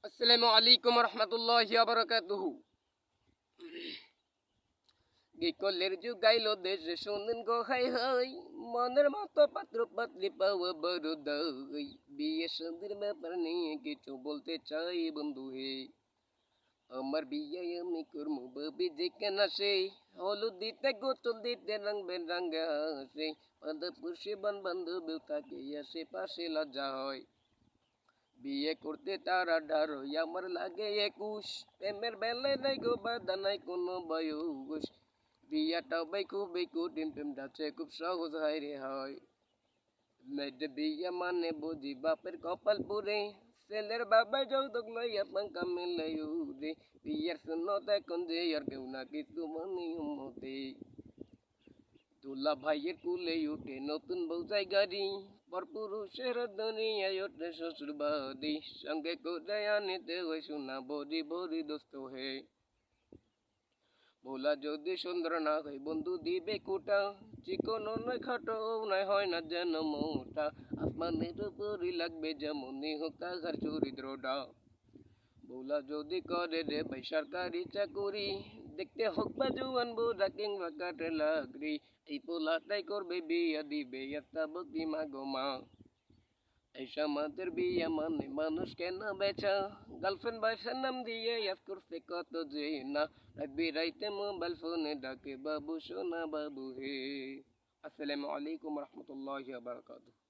আসসালামু আলাইকুম রহমতুল্লাহি ওয়া বারাকাতুহু। গিকলের যুগাইলো দেশে শুনেন গো হাই হাই, মনের মতো পাত্র পাত্রী পাওয়া বড় দাই। বিয়ে শাদীর ব্যাপার নিয়ে কিছু বলতে চাই বন্ধু হে। আমার বিয়ে আমি করবো ভাবি যেখানে আসে, হলুদ দিতে গোসল দিতে রং বেরঙে হাসে, পাদা পুষে বান্ধবীও থাকে আশেপাশে লজ্জা হয়। বিয়ে করতে তারা ঢারই আমার লাগে 21, প্রেমের বেলায় নাই গো বাধা নাই কোনো বয়স। বিয়াটা ভাই খুবই কঠিন, প্রেমটা খুব সহজ হয় রে হয়। মেয়েদের বিয়ে মানে বুঝি বাপের কপাল পুরে, ছেলের বাবা যৌতুক লইয়া পাঙ্কা মিলাই উড়ে। বিয়ের শূন্যতা এখন যে আর কেউ না কিছু মানে মতে, দুলা ভাইয়ের কুলে উঠে নতুন বউ যায় গাড়ি, পর পুরুষের দুনিয়ায় ওঠে শ্বশুর বাড়ি, সঙ্গে করে আনিতে হয় সোনা বড়ি বড়ি দোস্ত হে। ভোলা যদি সুন্দর না হয় বন্ধু দিবে কুটা, চিকন নয় খাটো নয় হয় না যেন মোটা, আসমানের উপরই লাগবে যেমনই হোক তাহার চরিত্রটা। ভোলা যদি করে রে ভাই সরকারি চাকুরি, দেখতে হোক বা জুয়ান বুড়া কিংবা কাঠের লাকড়ি, এই পোলাটাই করবে বিয়া দিবে একটা বকরি মা গো মা। এই সমাজের বিয়ে মানে মানুষ কেন বেচা, গার্লফ্রেন্ড বয়ফ্রেন্ড নাম দিয়ে ইয়াস করছে কত যে না, রাত বিরাইতে মোবাইল ফোনে ডাকে বাবু সোনা বাবু হে। আসসালামু আলাইকুম রহমতুল্লাহি ওয়া বারাকাতুহু।